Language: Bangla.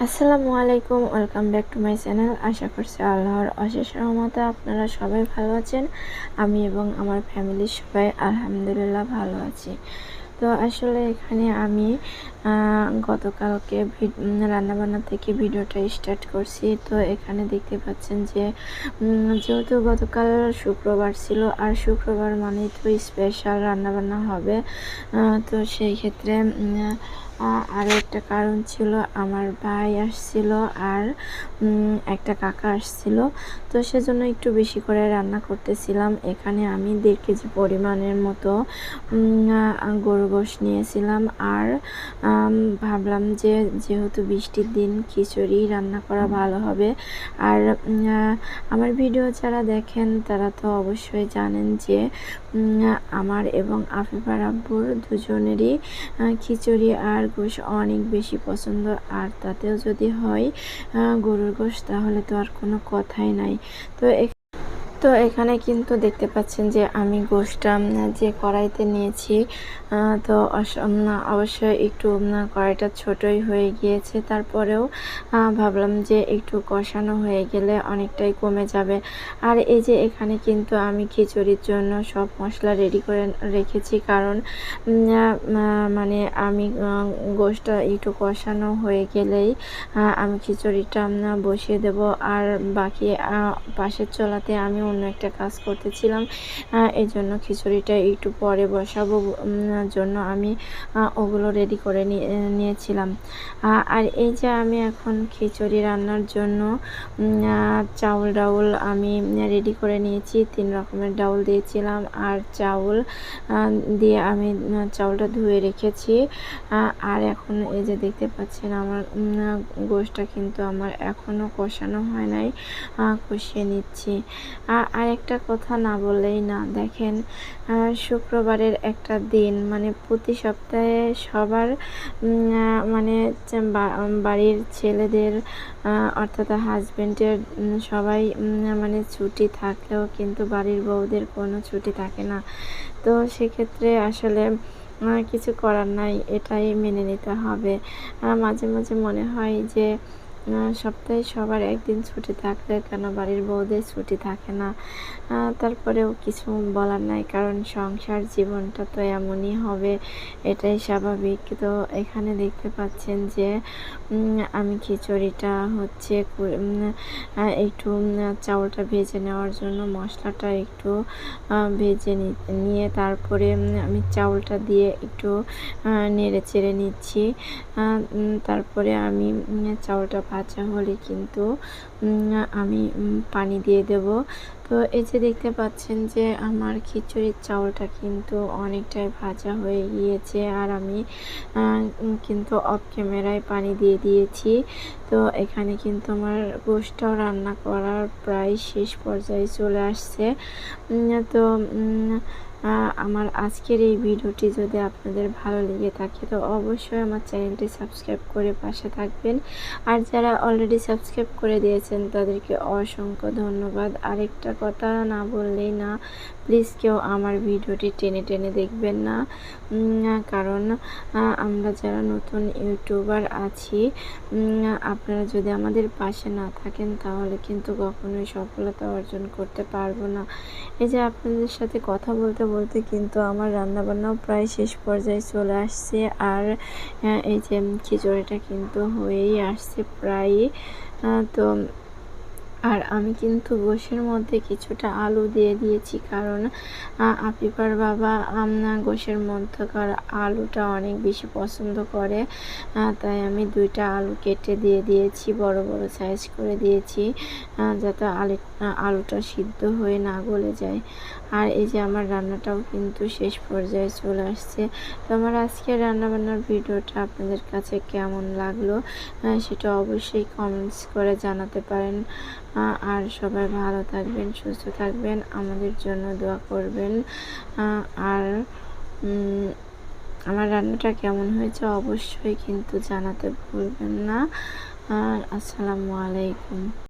আসসালামু আলাইকুম, welcome back to my channel. আশা করছি আল্লাহর অশেষ রহমতে আপনারা সবাই ভালো আছেন। আমি এবং আমার ফ্যামিলির সবাই আলহামদুলিল্লাহ ভালো আছি। তো আসলে এখানে আমি গতকালকে রান্নাবান্না থেকে ভিডিওটা স্টার্ট করছি। তো এখানে দেখতে পাচ্ছেন যে যেহেতু গতকাল শুক্রবার ছিল, আর শুক্রবার মানেই তো স্পেশাল রান্নাবান্না হবে। তো সেই ক্ষেত্রে আরও একটা কারণ ছিল, আমার ভাই আসছিল আর একটা কাকা আসছিল। তো সেজন্য একটু বেশি করে রান্না করতেছিলাম। এখানে আমি 1.5 কেজি পরিমাণের মতো গরুর গোশত নিয়েছিলাম। আর ভাবলাম যে যেহেতু বৃষ্টির দিন খিচুড়ি রান্না করা ভালো হবে। আর আমার ভিডিও যারা দেখেন তারা তো অবশ্যই জানেন যে আমার এবং আফিফার আব্বুর দুজনেরই খিচুড়ি আর গোশত অনেক বেশি পছন্দ। আর তাতেও যদি হয় গরুর গোশত, তাহলে তো আর কোনো কথাই নাই। তো এখানে কিন্তু দেখতে পাচ্ছেন যে আমি গোশতটা যে কড়াইতে নিয়েছি, তো অবশ্যই একটু কড়াইটা ছোটই হয়ে গিয়েছে। তারপরেও ভাবলাম যে একটু কষানো হয়ে গেলে অনেকটাই কমে যাবে। আর এই যে এখানে কিন্তু আমি খিচুড়ির জন্য সব মশলা রেডি করে রেখেছি, কারণ মানে আমি গোশতটা একটু কষানো হয়ে গেলেই আমি খিচুড়িটা বসিয়ে দেব। আর বাকি পাশের চুলাতে আমি অন্য একটা কাজ করতেছিলাম, এই জন্য খিচুড়িটা একটু পরে বসাবো জন্য আমি ওগুলো রেডি করে নিয়েছিলাম। আর এই যে আমি এখন খিচুড়ি রান্নার জন্য ডাউল আমি রেডি করে নিয়েছি। 3 রকমের ডাউল দিয়েছিলাম, আর চাউল দিয়ে আমি চাউলটা ধুয়ে রেখেছি। আর এখন এই যে দেখতে পাচ্ছেন আমার গোশতটা কিন্তু আমার এখনও কষানো হয় নাই, কষিয়ে নিচ্ছি। আর একটা কথা না বললেই না, দেখেন শুক্রবারের একটা দিন, মানে প্রতি সপ্তাহে সবার মানে বাড়ির ছেলেদের অর্থাৎ হাজব্যান্ডের সবাই মানে ছুটি থাকলেও কিন্তু বাড়ির বউদের কোনো ছুটি থাকে না। তো সেক্ষেত্রে আসলে কিছু করার নাই, এটাই মেনে নিতে হবে। মাঝে মাঝে মনে হয় যে সপ্তাহে সবার একদিন ছুটি থাকলে কেন বাড়ির বউদের ছুটি থাকে না। তারপরেও কিছু বলার নাই, কারণ সংসার জীবনটা তো এমনই হবে, এটাই স্বাভাবিক। তো এখানে দেখতে পাচ্ছেন যে আমি খিচুড়িটা হচ্ছে একটু চাউলটা ভেজে নেওয়ার জন্য মশলাটা একটু ভেজে নিয়ে তারপরে আমি চাউলটা দিয়ে একটু নেড়ে চেড়ে নিচ্ছি। তারপরে আমি চাউলটা ভাজা হলে কিন্তু আমি পানি দিয়ে দেব। তো এই যে দেখতে পাচ্ছেন যে আমার খিচুড়ির চাউলটা কিন্তু অনেকটাই ভাজা হয়ে গিয়েছে, আর আমি কিন্তু অফ ক্যামেরায় পানি দিয়ে দিয়েছি। তো এখানে কিন্তু আমার গোশতটাও রান্না করার প্রায় শেষ পর্যায়ে চলে আসছে। তো আমার আজকের এই ভিডিওটি যদি আপনাদের ভালো লেগে থাকে তো অবশ্যই আমার চ্যানেলটি সাবস্ক্রাইব করে পাশে থাকবেন। আর যারা অলরেডি সাবস্ক্রাইব করে দিয়েছেন তাদেরকে অসংখ্য ধন্যবাদ। আরেকটা কথা না বললেই না, প্লিজ কেউ আমার ভিডিওটি টেনে টেনে দেখবেন না, কারণ আমরা যারা নতুন ইউটিউবার আছি, আপনারা যদি আমাদের পাশে না থাকেন তাহলে কিন্তু কখনোই সফলতা অর্জন করতে পারবো না। এই যে আপনাদের সাথে কথা বলতে বলতে কিন্তু আমার রান্নাবান্নাও প্রায় শেষ পর্যায়ে চলে আসছে। আর এই যে খিচুড়িটা কিন্তু হয়েই আসছে প্রায়। তো আর আমি কিন্তু গোশের মধ্যে কিছুটা আলু দিয়ে দিয়েছি, কারণ আফিফার বাবা গোশের মধ্যকার আলুটা অনেক বেশি পছন্দ করে। তাই আমি 2টা আলু কেটে দিয়ে দিয়েছি, বড় বড় সাইজ করে দিয়েছি, যাতে আলুটা সিদ্ধ হয়ে না গলে যায়। আর এই যে আমার রান্নাটাও কিন্তু শেষ পর্যায়ে চলে আসছে। তো আমার আজকের রান্নাবান্নার ভিডিওটা আপনাদের কাছে কেমন লাগলো সেটা অবশ্যই কমেন্টস করে জানাতে পারেন। আর সবাই ভালো থাকবেন, সুস্থ থাকবেন, আমাদের জন্য দোয়া করবেন। আর আমার রান্নাটা কেমন হয়েছে অবশ্যই কিন্তু জানাতে ভুলবেন না। আসসালামু আলাইকুম।